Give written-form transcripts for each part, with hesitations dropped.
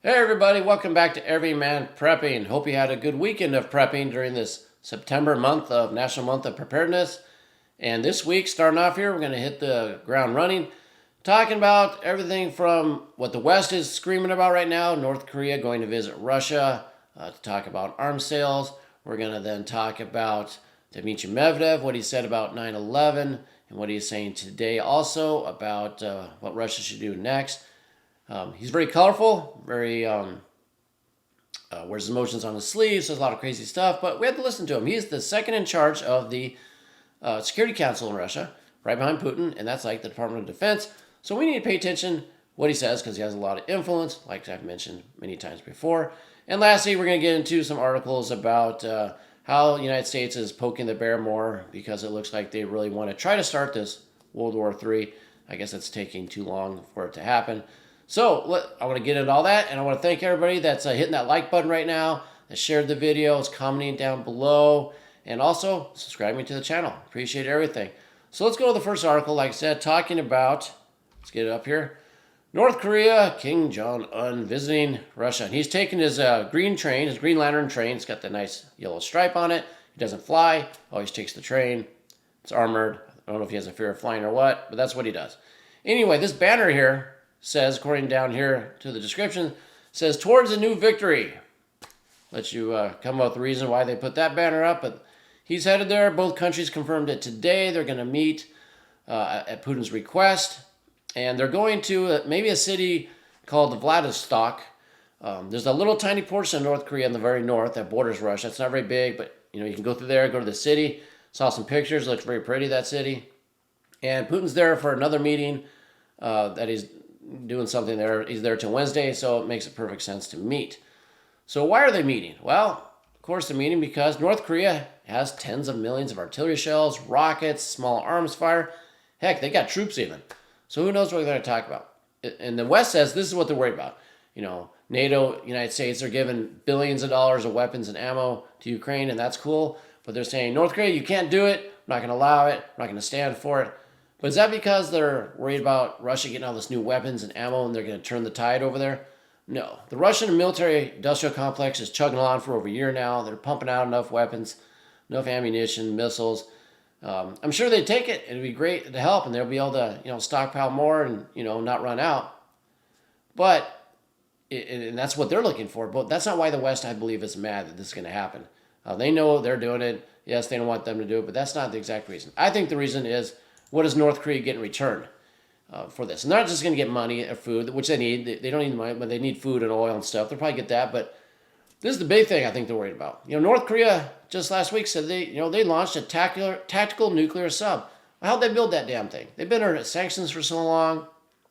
Hey everybody, welcome back to Everyman Prepping. Hope you had a good weekend of prepping during this September month of National Month of Preparedness. And this week, starting off here, we're going to hit the ground running, talking about everything from what the West is screaming about right now, North Korea going to visit Russia, to talk about arms sales. We're going to then talk about Dimitri Medvedev, what he said about 9/11, and what he's saying today also about what Russia should do next. He's very colorful, very wears his emotions on his sleeves, says a lot of crazy stuff, but we have to listen to him. He's the second in charge of the Security Council in Russia, right behind Putin, and that's like the Department of Defense. So we need to pay attention what he says because he has a lot of influence, like I've mentioned many times before. And lastly, we're going to get into some articles about how the United States is poking the bear more because it looks like they really want to try to start this World War III. I guess it's taking too long for it to happen. So I want to get into all that, and I want to thank everybody that's hitting that like button right now, that shared the video, is commenting down below, and also subscribing to the channel. Appreciate everything. So let's go to the first article, like I said, talking about, let's get it up here, North Korea, Kim Jong-un visiting Russia. And he's taking his green train, his Green Lantern train. It's got the nice yellow stripe on it. He doesn't fly, always takes the train. It's armored. I don't know if he has a fear of flying or what, but that's what he does. Anyway, this banner here says, according down here to the description, says towards a new victory. Let you come up with the reason why they put that banner up, but he's headed there. Both countries confirmed it today. They're going to meet at Putin's request, and they're going to maybe a city called Vladivostok. There's a little tiny portion of North Korea in the very north that borders Russia. It's not very big, but you can go through there, go to the city. Saw some pictures. It looks very pretty, that city. And Putin's there for another meeting that he's doing something there. He's there till Wednesday, so it makes it perfect sense to meet. So why are they meeting? Well, of course they're meeting because North Korea has tens of millions of artillery shells, rockets, small arms fire. Heck, they got troops even. So who knows what they're going to talk about? And the West says this is what they're worried about. NATO, United States are giving billions of dollars of weapons and ammo to Ukraine, and that's cool. But they're saying, North Korea, you can't do it. I'm not going to allow it. I'm not going to stand for it. But is that because they're worried about Russia getting all this new weapons and ammo and they're going to turn the tide over there? No. The Russian military-industrial complex is chugging along for over a year now. They're pumping out enough weapons, enough ammunition, missiles. I'm sure they'd take it. It'd be great to help, and they'll be able to stockpile more and not run out. But and that's what they're looking for. But that's not why the West, I believe, is mad that this is going to happen. They know they're doing it. Yes, they don't want them to do it, but that's not the exact reason. I think the reason is, what does North Korea get in return for this? And they're not just going to get money or food, which they need. They don't need money, but they need food and oil and stuff. They'll probably get that. But this is the big thing I think they're worried about. North Korea just last week said they launched a tactical nuclear sub. How'd they build that damn thing? They've been under sanctions for so long,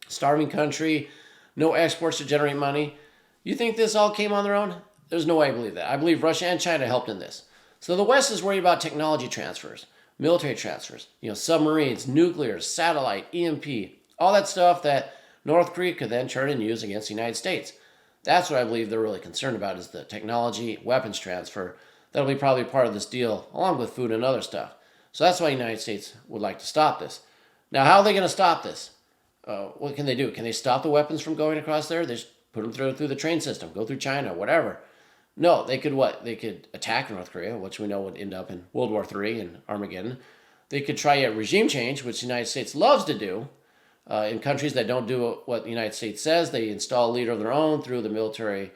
starving country, no exports to generate money. You think this all came on their own? There's no way I believe that. I believe Russia and China helped in this. So the West is worried about technology transfers, military transfers, submarines, nuclear, satellite, EMP, all that stuff that North Korea could then turn and use against the United States. That's what I believe they're really concerned about, is the technology, weapons transfer. That'll be probably part of this deal, along with food and other stuff. So that's why the United States would like to stop this. Now, how are they going to stop this? What can they do? Can they stop the weapons from going across there? They just put them through the train system, go through China, whatever. No, they could what? They could attack North Korea, which we know would end up in World War III and Armageddon. They could try a regime change, which the United States loves to do in countries that don't do what the United States says. They install a leader of their own through the military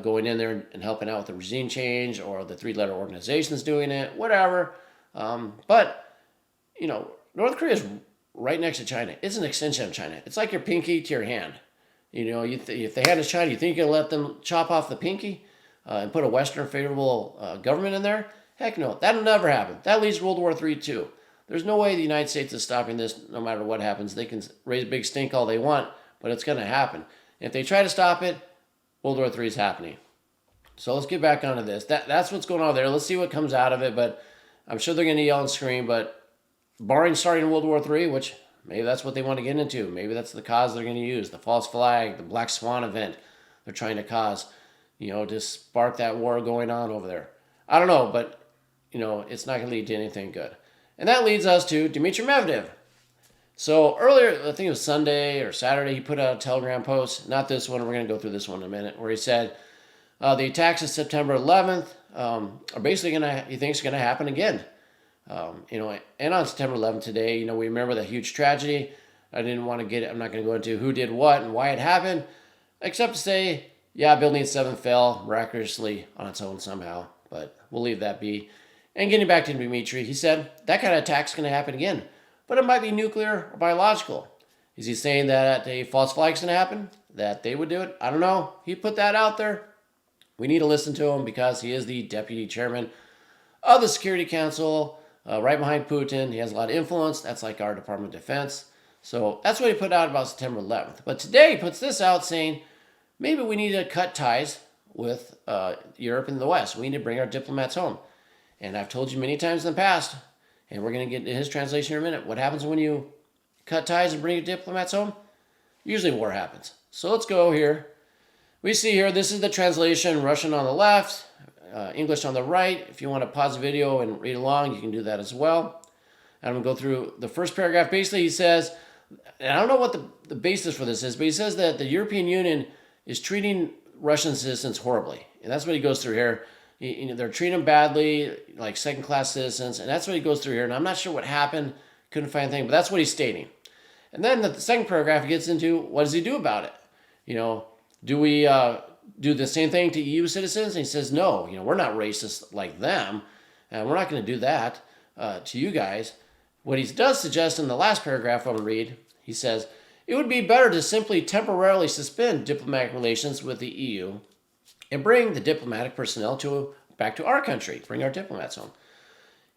going in there and helping out with the regime change, or the three-letter organizations doing it, whatever. But North Korea is right next to China. It's an extension of China. It's like your pinky to your hand. If the hand is China, you think you're going to let them chop off the pinky and put a Western favorable government in there? Heck no, that'll never happen. That leads to World War III too. There's no way the United States is stopping this no matter what happens. They can raise a big stink all they want, but it's going to happen. If they try to stop it, World War III is happening. So let's get back onto this. That's what's going on there. Let's see what comes out of it, but I'm sure they're going to yell and scream, but barring starting World War III, which maybe that's what they want to get into. Maybe that's the cause they're going to use. The false flag, the Black Swan event they're trying to cause, to spark that war going on over there. I don't know, but, it's not going to lead to anything good. And that leads us to Dimitri Medvedev So earlier, I think it was Sunday or Saturday, he put out a Telegram post. Not this one. We're going to go through this one in a minute, where he said the attacks of September 11th are basically he thinks going to happen again. And on September 11th today, we remember the huge tragedy. I'm not going to go into who did what and why it happened, except to say, yeah, Building 7 fell miraculously on its own somehow, but we'll leave that be. And getting back to Dimitri, he said that kind of attack's going to happen again, but it might be nuclear or biological. Is he saying that a false flag's going to happen? That they would do it? I don't know. He put that out there. We need to listen to him because he is the deputy chairman of the Security Council, right behind Putin. He has a lot of influence. That's like our Department of Defense. So that's what he put out about September 11th. But today he puts this out saying maybe we need to cut ties with Europe and the West. We need to bring our diplomats home. And I've told you many times in the past, and we're going to get into his translation in a minute, what happens when you cut ties and bring your diplomats home? Usually war happens. So let's go here. We see here, this is the translation, Russian on the left, English on the right. If you want to pause the video and read along, you can do that as well. I'm going to go through the first paragraph. Basically, he says, and I don't know what the basis for this is, but he says that the European Union is treating Russian citizens horribly. And that's what he goes through here. They're treating them badly, like second-class citizens, and that's what he goes through here. And I'm not sure what happened, couldn't find anything, but that's what he's stating. And then the second paragraph, he gets into what does he do about it? Do we do the same thing to EU citizens? And he says, no, we're not racist like them, and we're not going to do that to you guys. What he does suggest in the last paragraph I'm going to read, he says, it would be better to simply temporarily suspend diplomatic relations with the EU and bring the diplomatic personnel back to our country, bring our diplomats home.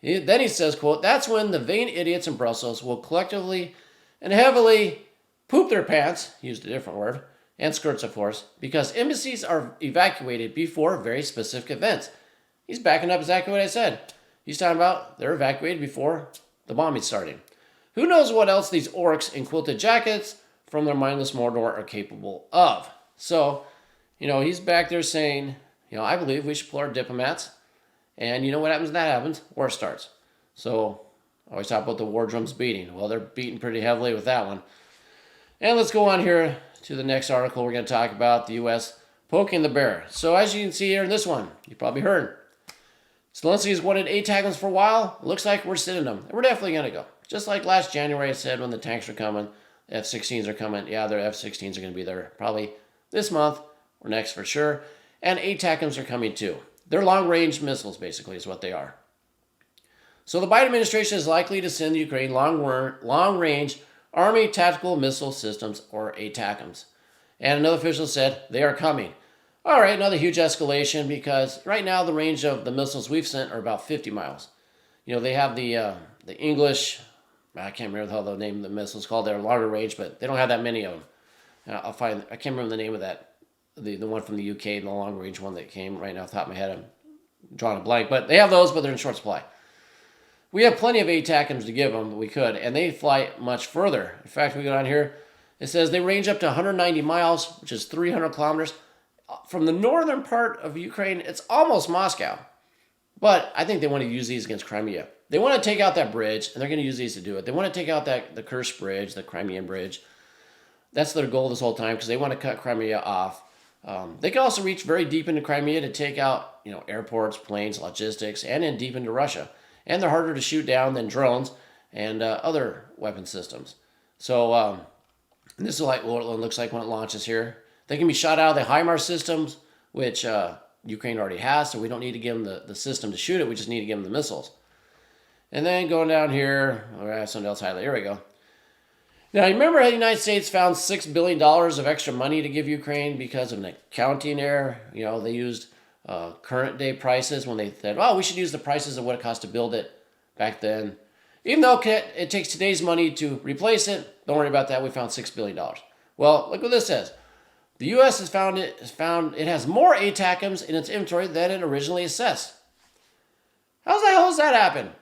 Then he says, quote, that's when the vain idiots in Brussels will collectively and heavily poop their pants, used a different word, and skirts, of course, because embassies are evacuated before very specific events. He's backing up exactly what I said. He's talking about they're evacuated before the bombing started. Who knows what else these orcs in quilted jackets from their mindless Mordor are capable of. So, he's back there saying, I believe we should pull our diplomats. And what happens when that happens? War starts. So, I always talk about the war drums beating. Well, they're beating pretty heavily with that one. And let's go on here to the next article. We're going to talk about the U.S. poking the bear. So, as you can see here in this one, you probably heard, Zelensky's wanted ATACMS for a while. It looks like we're sending them. And we're definitely going to go. Just like last January I said when the tanks are coming, F-16s are coming. Yeah, their F-16s are going to be there probably this month or next for sure. And ATACMS are coming too. They're long-range missiles, basically, is what they are. So the Biden administration is likely to send Ukraine long-range Army Tactical Missile Systems, or ATACMS. And another official said they are coming. All right, another huge escalation because right now the range of the missiles we've sent are about 50 miles. They have the English, I can't remember how the name of the missiles called. They're longer range, but they don't have that many of them. I can't remember the name of that, the one from the UK, the long range one that came right now off the top of my head. I'm drawing a blank, but they have those, but they're in short supply. We have plenty of ATACMS to give them, but we could, and they fly much further. In fact, we go down here, it says they range up to 190 miles, which is 300 kilometers. From the northern part of Ukraine, it's almost Moscow. But I think they want to use these against Crimea. They want to take out that bridge, and they're going to use these to do it. They want to take out the Kerch bridge, the Crimean bridge. That's their goal this whole time because they want to cut Crimea off. They can also reach very deep into Crimea to take out, airports, planes, logistics, and then deep into Russia. And they're harder to shoot down than drones and other weapon systems. So this is like what it looks like when it launches here. They can be shot out of the HIMARS systems, which Ukraine already has, so we don't need to give them the system to shoot it. We just need to give them the missiles. And then going down here, I have something else highlighted. Here we go. Now, you remember how the United States found $6 billion of extra money to give Ukraine because of an accounting error? They used current day prices when they said, we should use the prices of what it cost to build it back then. Even though it takes today's money to replace it, don't worry about that. We found $6 billion. Well, look what this says. The U.S. has found it has more ATACMS in its inventory than it originally assessed. How the hell does that happen?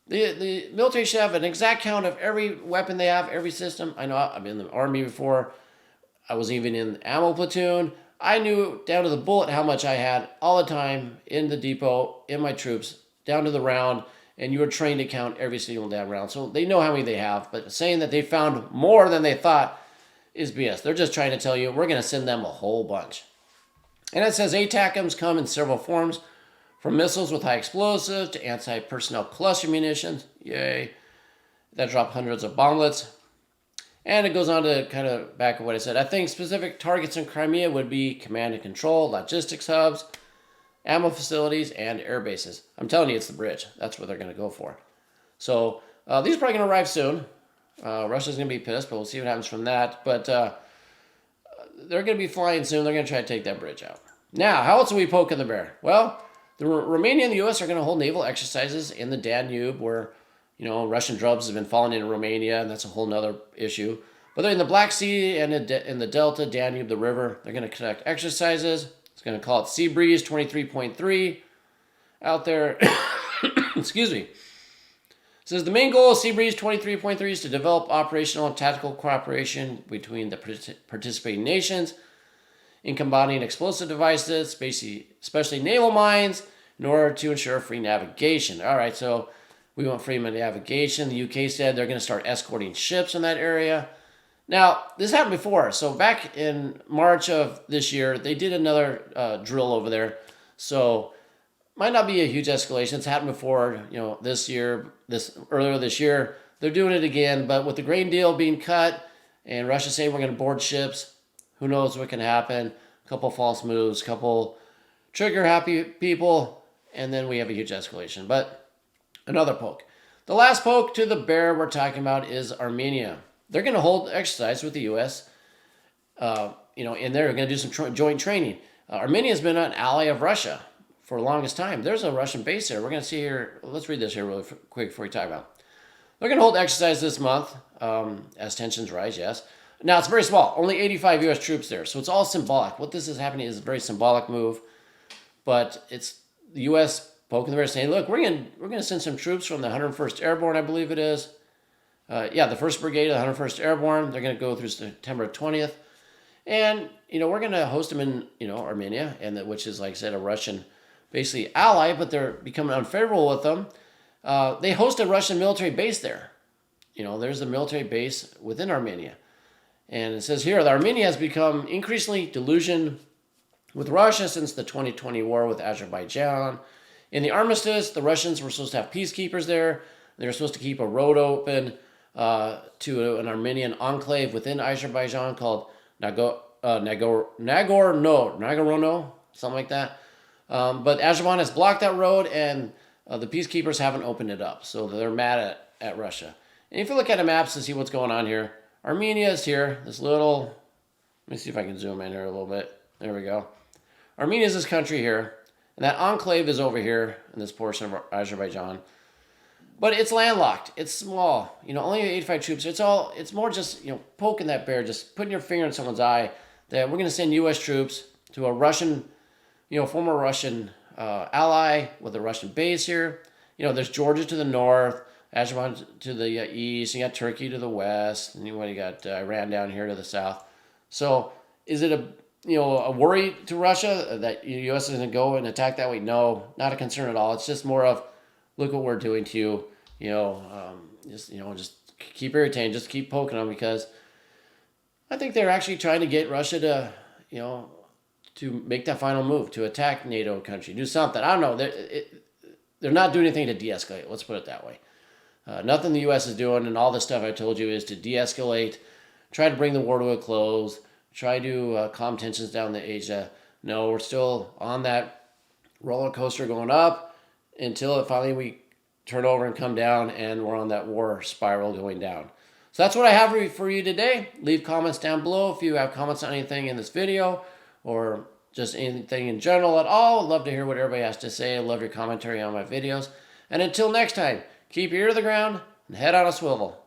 The military should have an exact count of every weapon they have, every system. I know I've been in the Army before. I was even in the ammo platoon. I knew down to the bullet how much I had all the time in the depot, in my troops, down to the round. and you are trained to count every single damn round. So they know how many they have, but saying that they found more than they thought is BS. They're just trying to tell you we're going to send them a whole bunch. And it says ATACMS come in several forms, from missiles with high explosives to anti-personnel cluster munitions. Yay. That drop hundreds of bomblets. And it goes on to kind of back of what I said. I think specific targets in Crimea would be command and control, logistics hubs, ammo facilities, and air bases. I'm telling you, it's the bridge. That's what they're going to go for. So these are probably going to arrive soon. Russia's going to be pissed, but we'll see what happens from that. But they're going to be flying soon. They're going to try to take that bridge out. Now, how else are we poking the bear? Well, Romania and the U.S. are going to hold naval exercises in the Danube where, Russian drones have been falling into Romania, and that's a whole nother issue. But they're in the Black Sea and in the Delta, Danube, the river. They're going to conduct exercises. It's going to call it Sea Breeze 23.3 out there. Excuse me. It says the main goal of Sea Breeze 23.3 is to develop operational and tactical cooperation between the participating nations in combating explosive devices, especially naval mines, in order to ensure free navigation. All right, so we want free navigation. The UK said they're going to start escorting ships in that area. Now, this happened before. So back in March of this year, they did another drill over there. So might not be a huge escalation. It's happened before, earlier this year. They're doing it again, but with the grain deal being cut and Russia saying we're going to board ships, who knows what can happen. A couple false moves, a couple trigger-happy people, and then we have a huge escalation. But another poke. The last poke to the bear we're talking about is Armenia. They're going to hold exercise with the U.S., and they're going to do some joint training. Armenia has been an ally of Russia for the longest time. There's a Russian base there. We're going to see here. Let's read this here really quick before we talk about it. They're going to hold exercise this month as tensions rise, yes. Now, it's very small. Only 85 U.S. troops there. So it's all symbolic. What this is happening is a very symbolic move. But it's the U.S. poking the bear saying, look, we're going to send some troops from the 101st Airborne, I believe it is. The 1st Brigade of the 101st Airborne. They're going to go through September 20th. And, we're going to host them in, Armenia, which is, like I said, a Russian, basically, ally, but they're becoming unfavorable with them. They host a Russian military base there. There's a military base within Armenia. And it says here that Armenia has become increasingly delusioned with Russia since the 2020 war with Azerbaijan. In the armistice, the Russians were supposed to have peacekeepers there. They were supposed to keep a road open to an Armenian enclave within Azerbaijan called Nagorno, something like that. But Azerbaijan has blocked that road, and the peacekeepers haven't opened it up. So they're mad at Russia. And if you look at the maps to see what's going on here, Armenia is here. This little, let me see if I can zoom in here a little bit. There we go. Armenia is this country here. And that enclave is over here in this portion of Azerbaijan. But it's landlocked. It's small. Only 85 troops. It's more just, poking that bear, just putting your finger in someone's eye that we're going to send U.S. troops to a Russian, former Russian ally with a Russian base here. There's Georgia to the north, Azerbaijan to the east. You got Turkey to the west, and you got Iran down here to the south. So is it a worry to Russia that the U.S. is going to go and attack that way? No, not a concern at all. It's just more of, look what we're doing to you. Just keep irritating, just keep poking them, because I think they're actually trying to get Russia to, to make that final move, to attack NATO country, do something. I don't know. They're not doing anything to de-escalate. Let's put it that way. Nothing the U.S. is doing, and all this stuff I told you is to de-escalate, try to bring the war to a close, try to calm tensions down in Asia. No, we're still on that roller coaster going up until finally we turn over and come down, and we're on that war spiral going down. So that's what I have for you today. Leave comments down below if you have comments on anything in this video or just anything in general at all. I'd love to hear what everybody has to say. I love your commentary on my videos. And until next time, keep your ear to the ground and head on a swivel.